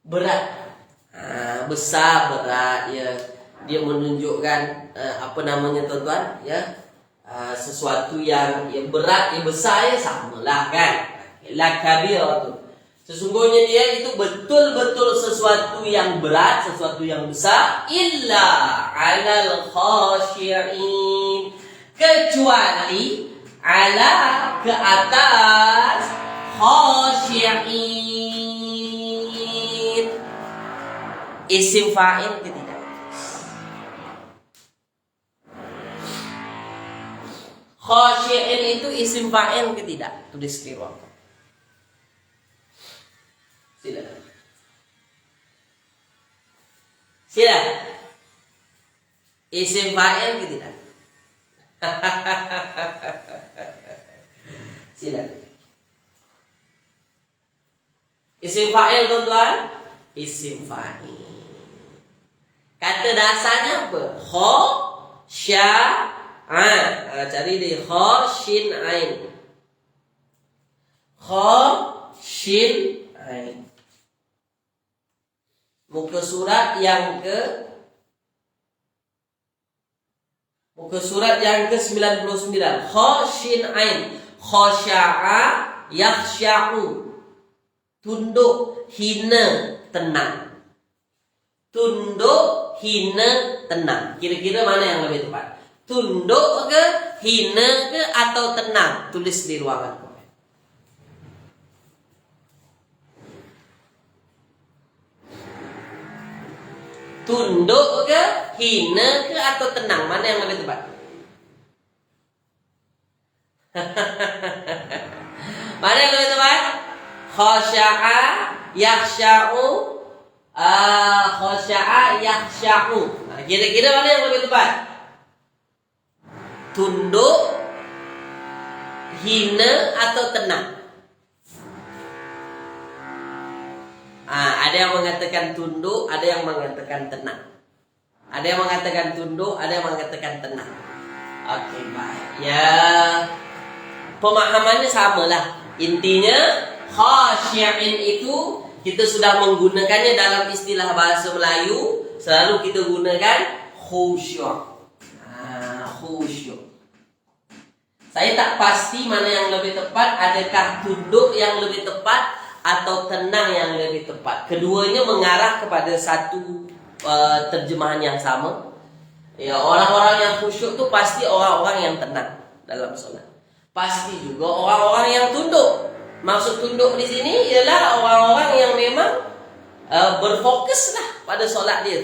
berat. Besar, berat ya. Dia menunjukkan apa namanya tuan-tuan ya. Sesuatu yang berat, yang besar ya samalah kan. Lakabiratun. Sesungguhnya dia itu betul-betul sesuatu yang berat, sesuatu yang besar. Illa alal khashi'in. Kecuali ala ke atas khashi'in. Isim fa'il ke tidak? Khashi'in itu isim fa'il ke tidak? Tulis di ruang. Sila. Isim fa'il ke tidak? Sila. Isim fa'il tuan-tuan? Isim fa'il. Kata dasarnya apa? Cari di kha shin ain. Kha shin ain. Muka surat yang ke-99. Kha shin ain. Khasya'a yakhsya'u. Tunduk, hina, tenang. Tunduk, hina, tenang. Kira-kira mana yang lebih tepat? Tunduk ke, hina ke, atau tenang? Tulis di ruangan komen. Tunduk ke, hina ke, atau tenang? Mana yang lebih tepat? Mana yang lebih tepat? Khasya'a yakhsya'u. Khasya'a yakhsya'u. Kira-kira mana yang lebih tepat? Tunduk, hina, atau tenang? Ada yang mengatakan tunduk, ada yang mengatakan tenang. Ada yang mengatakan tunduk, ada yang mengatakan tenang. Oke, baik. Ya, pemahamannya sama lah. Intinya khasyi'in itu kita sudah menggunakannya dalam istilah bahasa Melayu. Selalu kita gunakan khusyuk. Khusyuk. Saya tak pasti mana yang lebih tepat. Adakah tunduk yang lebih tepat atau tenang yang lebih tepat? Keduanya mengarah kepada satu terjemahan yang sama. Ya, orang-orang yang khusyuk itu pasti orang-orang yang tenang dalam sholat. Pasti juga orang-orang yang tunduk. Maksud tunduk di sini ialah orang-orang yang memang berfokus lah pada solat dia.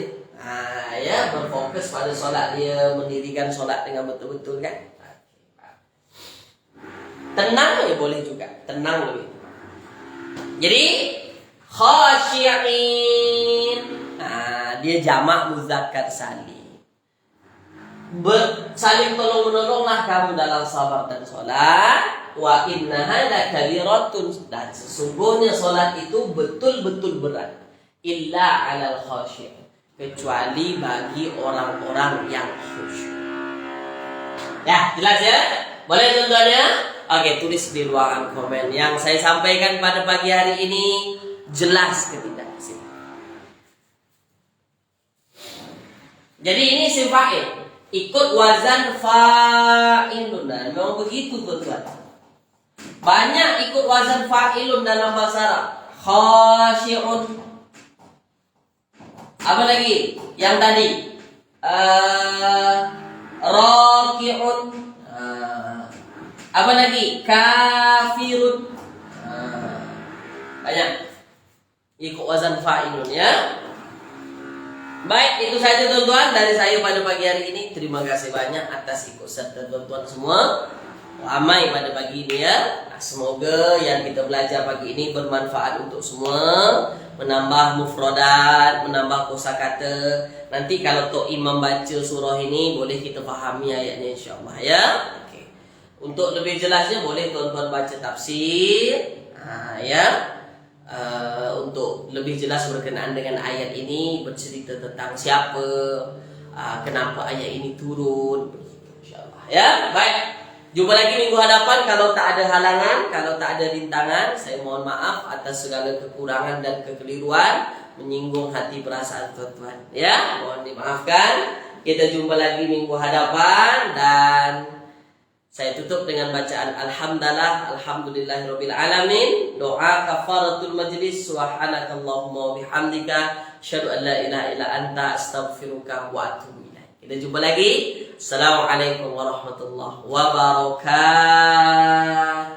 Ya, berfokus pada solat dia, mendirikan solat dengan betul-betul kan. Tenang ya boleh juga, tenang lebih. Jadi khasyi'in, dia jamak muzakkar salim. Saling tolong-menolonglah kamu dalam sabar dan solat. Wa innaha lakabiratun, dan sesungguhnya solat itu betul-betul berat. Illa 'alal khasyi', kecuali bagi orang-orang yang khusyuk. Ya, jelas ya? Boleh tuan-tuannya? Oke, tulis di ruangan komen. Yang saya sampaikan pada pagi hari ini jelas ke tidak? Jadi ini isim fa'il, ikut wazan fa'ilun. Nah, memang begitu tuan-tuan. Banyak ikut wazan fa'ilun dalam bahasa Arab. Khasyi'un. Apa lagi? Yang tadi raki'un. Apa lagi? Kafirun. Banyak ikut wazan fa'ilun ya. Baik, itu saja tuan-tuan dari saya pada pagi hari ini. Terima kasih banyak atas ikut serta tuan-tuan semua. Ramai pada pagi ini ya. Semoga yang kita belajar pagi ini bermanfaat untuk semua. Menambah mufradat, menambah kosakata. Nanti kalau Tok Imam baca surah ini, boleh kita fahami ayatnya insyaAllah ya. Okey. Untuk lebih jelasnya boleh tuan-tuan baca tafsir. Ya. Untuk lebih jelas berkenaan dengan ayat ini, bercerita tentang siapa, kenapa ayat ini turun, insyaAllah ya. Baik, jumpa lagi minggu hadapan. Kalau tak ada halangan, kalau tak ada rintangan, saya mohon maaf atas segala kekurangan dan kekeliruan, menyinggung hati perasaan tuan-tuan ya, mohon dimaafkan. Kita jumpa lagi minggu hadapan, dan saya tutup dengan bacaan alhamdulillahirabbil alamin. Doa kafaratul majlis. Subhanakallahumma wa bihamdika asyhadu an la ilaha illa anta astaghfiruka wa atubu ilaik. Kita jumpa lagi. Assalamualaikum warahmatullahi wabarakatuh.